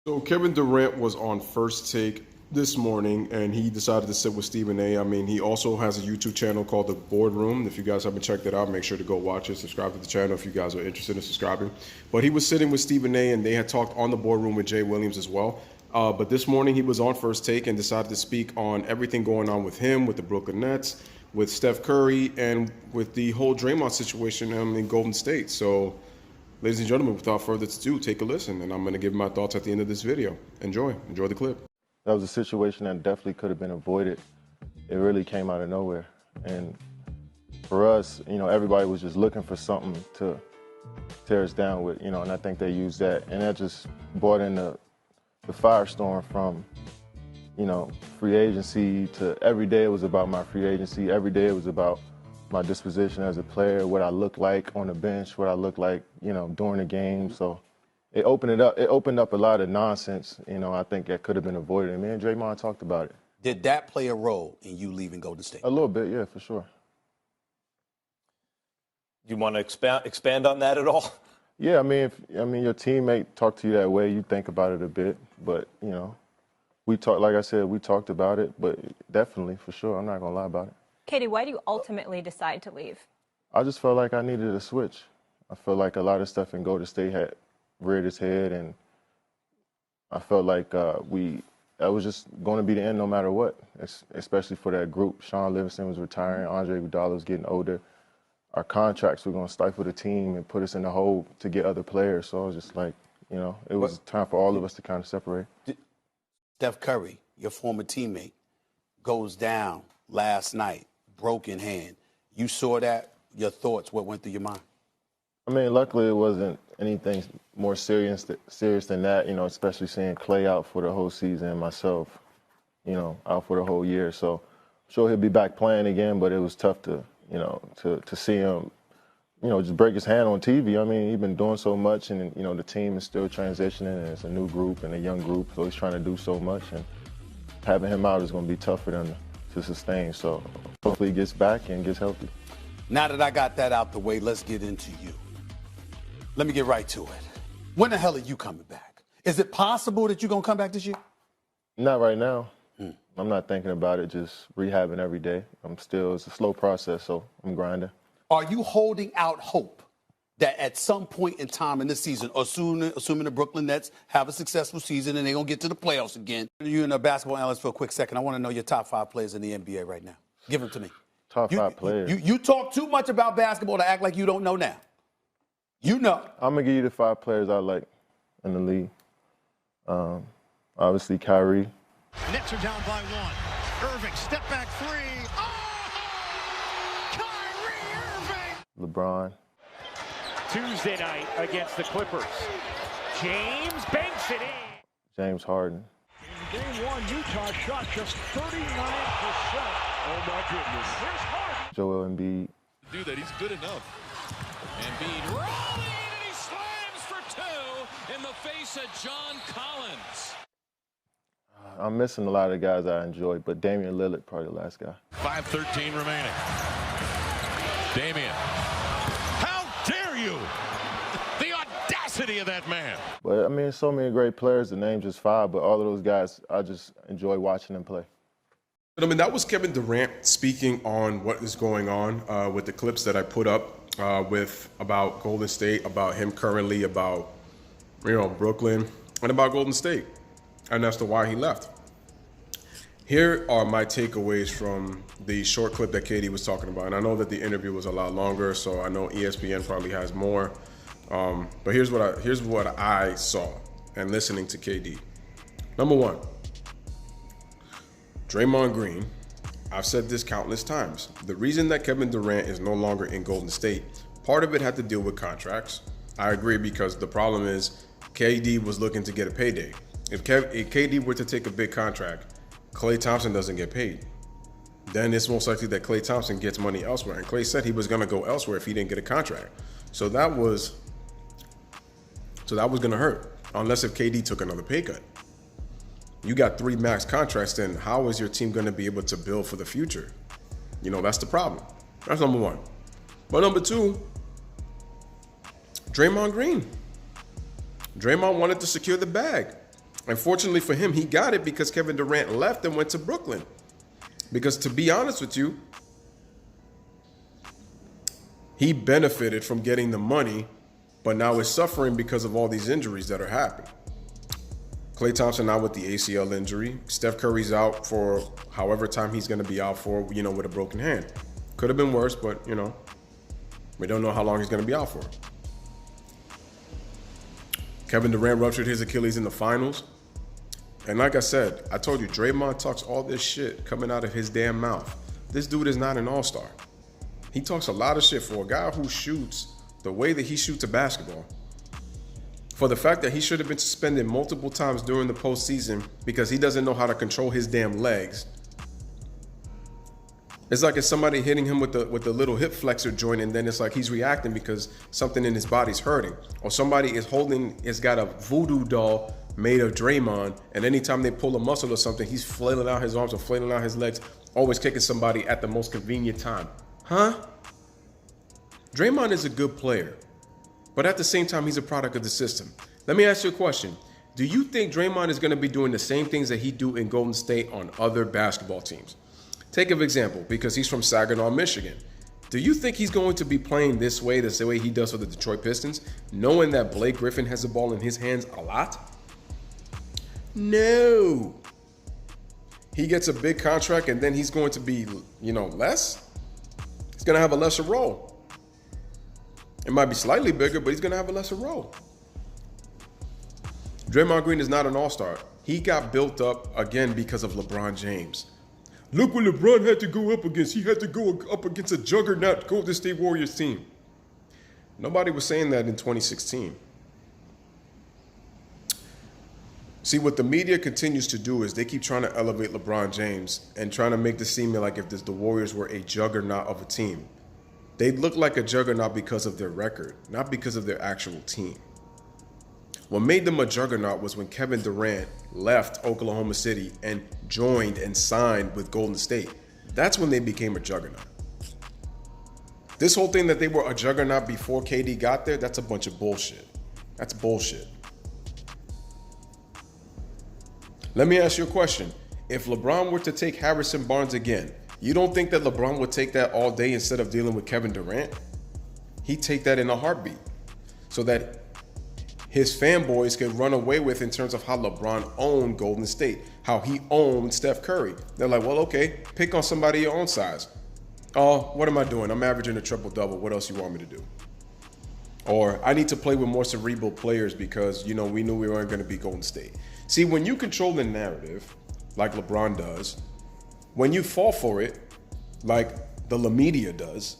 So Kevin Durant was on First Take this morning, and he decided to sit with Stephen A. I mean, he also has a YouTube channel called The Boardroom. If you guys haven't checked it out, make sure to go watch it. Subscribe to the channel if you guys are interested in subscribing. But he was sitting with Stephen A., and they had talked on The Boardroom with Jay Williams as well. But this morning he was on First Take and decided to speak on everything going on with him, with the Brooklyn Nets, with Steph Curry, and with the whole Draymond situation in Golden State. So, ladies and gentlemen, without further ado, take a listen, and I'm going to give my thoughts at the end of this video. Enjoy the clip. That was a situation that definitely could have been avoided. It really came out of nowhere. And for us, everybody was just looking for something to tear us down with, and I think they used that. And that just brought in the firestorm from, free agency to every day it was about my free agency. Every day it was about my disposition as a player, what I look like on the bench, what I look like, during the game. So it opened up a lot of nonsense, I think that could have been avoided. And me and Draymond talked about it. Did that play a role in you leaving Golden State? A little bit, yeah, for sure. Do you want to expand on that at all? Yeah, I mean, your teammate talked to you that way, you think about it a bit. But, we talked, like I said, we talked about it, but definitely, for sure, I'm not going to lie about it. Katie, why do you ultimately decide to leave? I just felt like I needed a switch. I felt like a lot of stuff in Golden State had reared its head, and I felt like that was just going to be the end no matter what, especially for that group. Sean Livingston was retiring, Andre Iguodala was getting older. Our contracts were going to stifle the team and put us in the hole to get other players. So I was just like, it was time for all of us to kind of separate. Steph Curry, your former teammate, goes down last night, broken hand. You saw that? Your thoughts, what went through your mind? I mean, luckily it wasn't anything more serious than that, especially seeing Clay out for the whole season and myself, out for the whole year. So I'm sure he'll be back playing again, but it was tough to see him, just break his hand on TV. I mean, he's been doing so much, and, the team is still transitioning, and it's a new group and a young group, so he's trying to do so much, and having him out is going to be tough for them to sustain. So hopefully he gets back and gets healthy. Now that I got that out the way, let's get into you. Let me get right to it. When the hell are you coming back? Is it possible that you're going to come back this year? Not right now. I'm not thinking about it, just rehabbing every day. It's a slow process, so I'm grinding. Are you holding out hope that at some point in time in this season, assuming the Brooklyn Nets have a successful season and they're going to get to the playoffs again, you're in a basketball analyst for a quick second, I want to know your top 5 players in the NBA right now. Give them to me. Top 5 players? You talk too much about basketball to act like you don't know now. You know. I'm going to give you the 5 players I like in the league. Obviously, Kyrie. Nets are down by 1. Irving, step back 3. Oh! Kyrie Irving! LeBron. Tuesday night against the Clippers. James banks it in. James Harden. In game 1, Utah shot just 39%. Oh my goodness. Here's Harden. Joel Embiid. Do that, he's good enough. Embiid rolling, and he slams for 2 in the face of John Collins. I'm missing a lot of guys I enjoy, but Damian Lillard, probably the last guy. 5:13 remaining. Damian. How dare you? The audacity of that man. But, I mean, so many great players. The name's just 5, but all of those guys, I just enjoy watching them play. I mean, that was Kevin Durant speaking on what is going on with the clips that I put up about Golden State, about him currently, about, Brooklyn, and about Golden State. And as to why he left. Here are my takeaways from the short clip that Katie was talking about. And I know that the interview was a lot longer, so I know ESPN probably has more. But here's what I saw and listening to KD. Number 1, Draymond Green. I've said this countless times. The reason that Kevin Durant is no longer in Golden State, part of it had to deal with contracts. I agree, because the problem is KD was looking to get a payday. If KD were to take a big contract, Klay Thompson doesn't get paid. Then it's most likely that Klay Thompson gets money elsewhere. And Klay said he was going to go elsewhere if he didn't get a contract. So that was going to hurt, unless if KD took another pay cut. You got 3 max contracts, then how is your team going to be able to build for the future? That's the problem. That's number 1. But number 2, Draymond Green. Draymond wanted to secure the bag. And fortunately for him, he got it because Kevin Durant left and went to Brooklyn. Because to be honest with you, he benefited from getting the money, but now is suffering because of all these injuries that are happening. Klay Thompson out with the ACL injury. Steph Curry's out for however time he's going to be out for, with a broken hand. Could have been worse, but, we don't know how long he's going to be out for. Kevin Durant ruptured his Achilles in the finals. And like I said, I told you, Draymond talks all this shit coming out of his damn mouth. This dude is not an all-star. He talks a lot of shit for a guy who shoots the way that he shoots a basketball. For the fact that he should have been suspended multiple times during the postseason because he doesn't know how to control his damn legs. It's like if somebody hitting him with the little hip flexor joint, and then it's like he's reacting because something in his body's hurting. Or somebody is got a voodoo doll made of Draymond, and anytime they pull a muscle or something, he's flailing out his arms or flailing out his legs, always kicking somebody at the most convenient time. Huh? Draymond is a good player, but at the same time, he's a product of the system. Let me ask you a question. Do you think Draymond is going to be doing the same things that he do in Golden State on other basketball teams? Take an example, because he's from Saginaw, Michigan. Do you think he's going to be playing this way, the same way he does for the Detroit Pistons, knowing that Blake Griffin has the ball in his hands a lot? No. He gets a big contract and then he's going to be, less? He's going to have a lesser role. It might be slightly bigger, but he's going to have a lesser role. Draymond Green is not an all-star. He got built up, again, because of LeBron James. Look what LeBron had to go up against. He had to go up against a juggernaut Golden State Warriors team. Nobody was saying that in 2016. See, what the media continues to do is they keep trying to elevate LeBron James and trying to make this seem like if the Warriors were a juggernaut of a team. They look like a juggernaut because of their record, not because of their actual team. What made them a juggernaut was when Kevin Durant left Oklahoma City and joined and signed with Golden State. That's when they became a juggernaut. This whole thing that they were a juggernaut before KD got there, that's a bunch of bullshit. That's bullshit. Let me ask you a question. If LeBron were to take Harrison Barnes again, you don't think that LeBron would take that all day instead of dealing with Kevin Durant? He'd take that in a heartbeat so that his fanboys can run away with in terms of how LeBron owned Golden State, how he owned Steph Curry. They're like, well, okay, pick on somebody your own size. Oh, what am I doing? I'm averaging a triple-double. What else you want me to do? Or I need to play with more cerebral players because, we knew we weren't going to be Golden State. See, when you control the narrative, like LeBron does, when you fall for it, like the media does,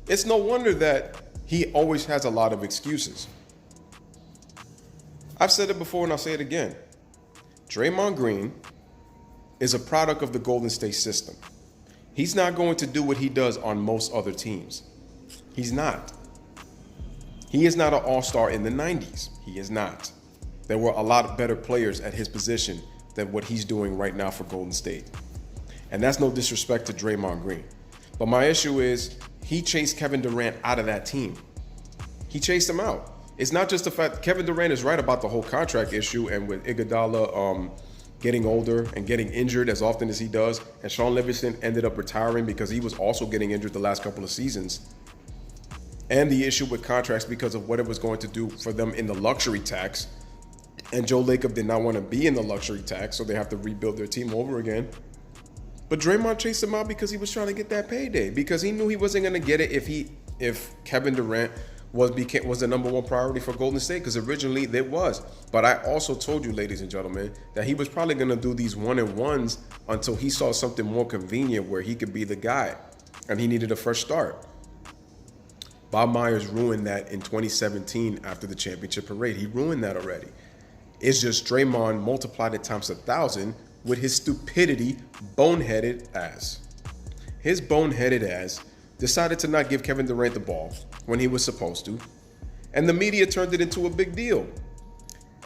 it's no wonder that he always has a lot of excuses. I've said it before and I'll say it again. Draymond Green is a product of the Golden State system. He's not going to do what he does on most other teams. He's not. He is not an all-star in the 90s. He is not. There were a lot of better players at his position than what he's doing right now for Golden State. And that's no disrespect to Draymond Green. But my issue is he chased Kevin Durant out of that team. He chased him out. It's not just the fact Kevin Durant is right about the whole contract issue, and with Iguodala getting older and getting injured as often as he does, and Sean Livingston ended up retiring because he was also getting injured the last couple of seasons. And the issue with contracts because of what it was going to do for them in the luxury tax. And Joe Lacob did not want to be in the luxury tax, so they have to rebuild their team over again. But Draymond chased him out because he was trying to get that payday, because he knew he wasn't going to get it if Kevin Durant was the number one priority for Golden State, because originally it was. But I also told you, ladies and gentlemen, that he was probably going to do these one-and-ones until he saw something more convenient where he could be the guy, and he needed a fresh start. Bob Myers ruined that in 2017 after the championship parade. He ruined that already. It's just Draymond multiplied it times 1,000 with his stupidity, boneheaded ass. His boneheaded ass decided to not give Kevin Durant the ball when he was supposed to, and the media turned it into a big deal.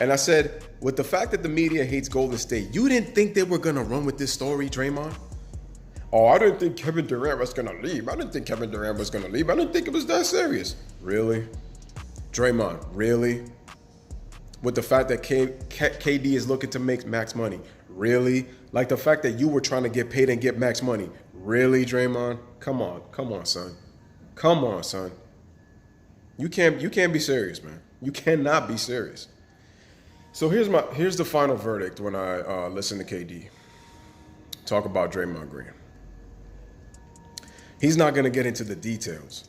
And I said, with the fact that the media hates Golden State, you didn't think they were going to run with this story, Draymond? Oh, I didn't think Kevin Durant was going to leave. I didn't think Kevin Durant was going to leave. I didn't think it was that serious. Really? Draymond, really? with the fact that KD is looking to make max money. Really? Like the fact that you were trying to get paid and get max money. Really, Draymond? Come on, son. Come on, son. You can't be serious, man. You cannot be serious. So here's the final verdict when I listen to KD talk about Draymond Green. He's not going to get into the details.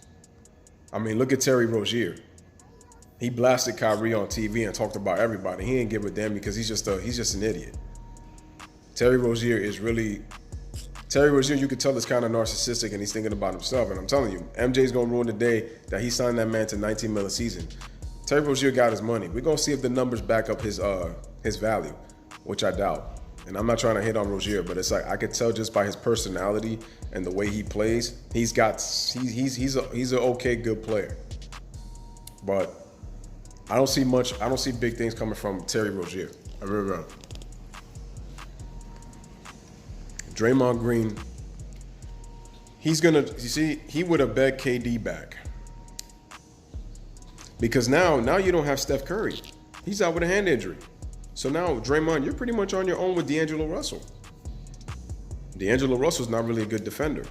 I mean, look at Terry Rozier. He blasted Kyrie on TV and talked about everybody. He didn't give a damn because he's just an idiot. Terry Rozier, you could tell is kind of narcissistic and he's thinking about himself. And I'm telling you, MJ's going to ruin the day that he signed that man to $19 million a season. Terry Rozier got his money. We're going to see if the numbers back up his value, which I doubt. And I'm not trying to hit on Rozier, but it's like I could tell just by his personality and the way he plays, he's an okay, good player. But I don't see big things coming from Terry Rozier. I really don't. Draymond Green, he would have begged KD back. Because now you don't have Steph Curry. He's out with a hand injury. So now, Draymond, you're pretty much on your own with D'Angelo Russell. D'Angelo Russell's not really a good defender.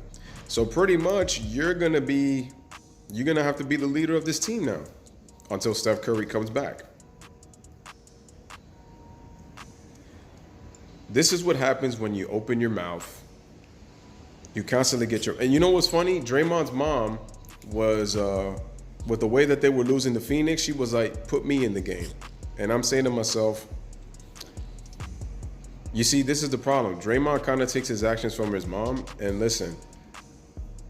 So pretty much you're gonna have to be the leader of this team now until Steph Curry comes back. This is what happens when you open your mouth. You constantly get and you know what's funny? Draymond's mom was, with the way that they were losing to Phoenix, she was like, put me in the game. And I'm saying to myself, you see, this is the problem. Draymond kind of takes his actions from his mom. And listen,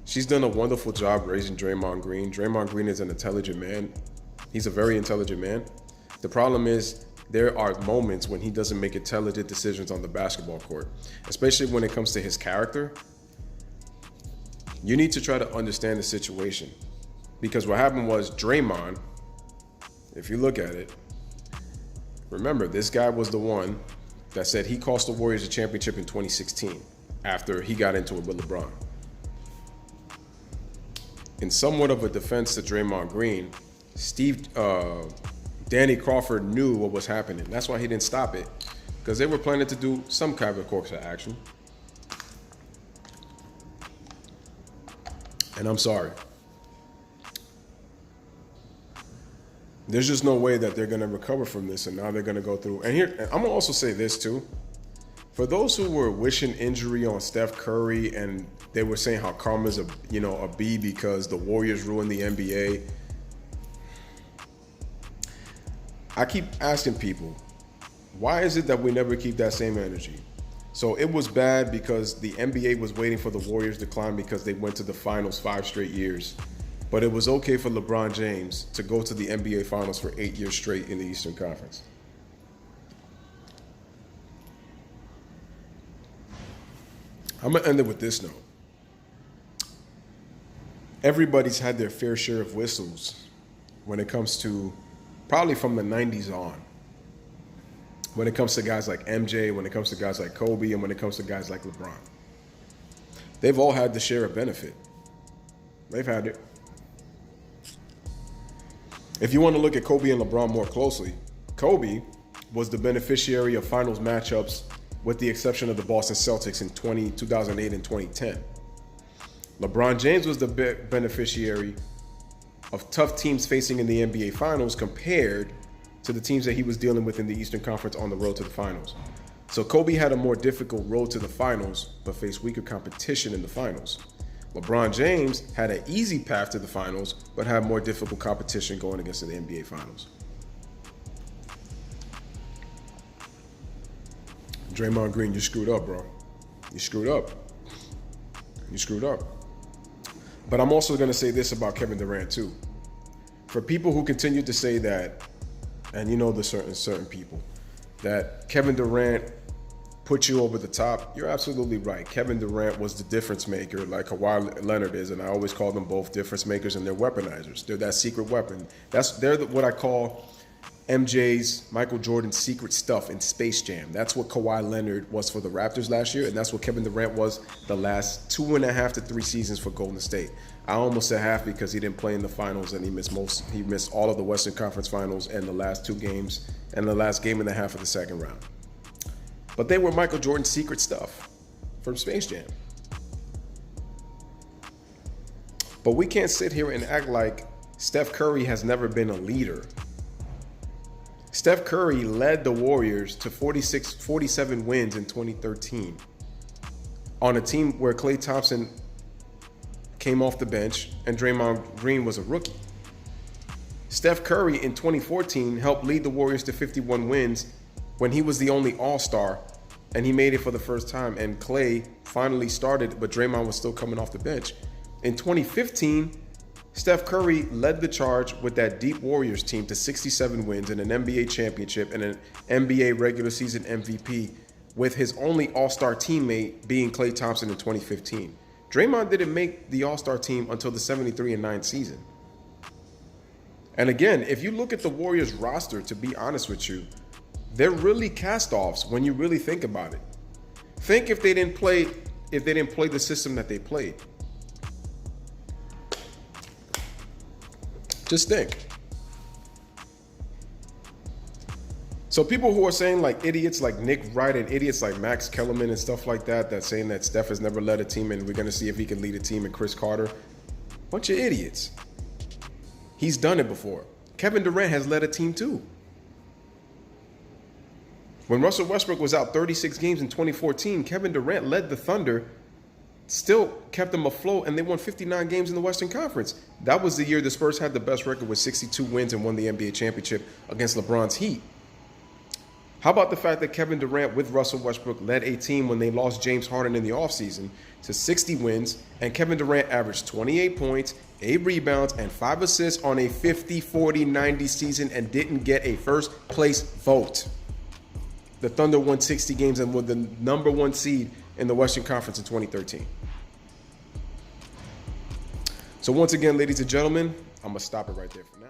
she's done a wonderful job raising Draymond Green. Draymond Green is an intelligent man. He's a very intelligent man. The problem is there are moments when he doesn't make intelligent decisions on the basketball court, especially when it comes to his character. You need to try to understand the situation. Because what happened was Draymond, if you look at it, remember, this guy was the one that said he cost the Warriors a championship in 2016 after he got into it with LeBron. In somewhat of a defense to Draymond Green, Danny Crawford knew what was happening. That's why he didn't stop it, because they were planning to do some kind of course of action. And I'm sorry. There's just no way that they're going to recover from this, and now they're going to go through. And I'm going to also say this too. For those who were wishing injury on Steph Curry and they were saying how karma's a B because the Warriors ruined the NBA, I keep asking people, why is it that we never keep that same energy? So it was bad because the NBA was waiting for the Warriors to climb because they went to the finals 5 straight years. But it was okay for LeBron James to go to the NBA Finals for 8 years straight in the Eastern Conference. I'm going to end it with this note. Everybody's had their fair share of whistles when it comes to, probably from the 90s on. When it comes to guys like MJ, when it comes to guys like Kobe, and when it comes to guys like LeBron. They've all had the share of benefit. They've had it. If you want to look at Kobe and LeBron more closely, Kobe was the beneficiary of finals matchups with the exception of the Boston Celtics in 2008 and 2010. LeBron James was the beneficiary of tough teams facing in the NBA Finals compared to the teams that he was dealing with in the Eastern Conference on the road to the finals. So Kobe had a more difficult road to the finals, but faced weaker competition in the finals. LeBron James had an easy path to the finals, but had more difficult competition going against the NBA Finals. Draymond Green, you screwed up, bro. You screwed up. You screwed up. But I'm also going to say this about Kevin Durant, too. For people who continue to say that, and you know the certain people, that Kevin Durant put you over the top, you're absolutely right. Kevin Durant was the difference maker like Kawhi Leonard is, and I always call them both difference makers, and they're weaponizers. They're that secret weapon. They're what I call MJ's, Michael Jordan's secret stuff in Space Jam. That's what Kawhi Leonard was for the Raptors last year, and that's what Kevin Durant was the last 2.5 to 3 seasons for Golden State. I almost said half because he didn't play in the finals and he missed all of the Western Conference Finals and the last 2 games and the last game and a half of the second round. But they were Michael Jordan's secret stuff from Space Jam. But we can't sit here and act like Steph Curry has never been a leader. Steph Curry led the Warriors to 47 wins in 2013 on a team where Klay Thompson came off the bench and Draymond Green was a rookie. Steph Curry in 2014 helped lead the Warriors to 51 wins when he was the only All-Star and he made it for the first time, and Klay finally started, but Draymond was still coming off the bench. In 2015, Steph Curry led the charge with that deep Warriors team to 67 wins and an NBA championship and an NBA regular season MVP, with his only All-Star teammate being Klay Thompson in 2015. Draymond didn't make the All-Star team until the 73-9 season. And again, if you look at the Warriors roster, to be honest with you, they're really cast-offs when you really think about it. Think if they didn't play the system that they played. Just think. So people who are saying like idiots like Nick Wright and idiots like Max Kellerman and stuff like that, that's saying that Steph has never led a team and we're going to see if he can lead a team, and Chris Carter, bunch of idiots. He's done it before. Kevin Durant has led a team too. When Russell Westbrook was out 36 games in 2014, Kevin Durant led the Thunder, still kept them afloat, and they won 59 games in the Western Conference. That was the year the Spurs had the best record with 62 wins and won the NBA championship against LeBron's Heat. How about the fact that Kevin Durant with Russell Westbrook led a team when they lost James Harden in the offseason to 60 wins, and Kevin Durant averaged 28 points, 8 rebounds, and 5 assists on a 50-40-90 season and didn't get a first place vote. The Thunder won 60 games and were the number 1 seed in the Western Conference in 2013. So once again, ladies and gentlemen, I'm going to stop it right there for now.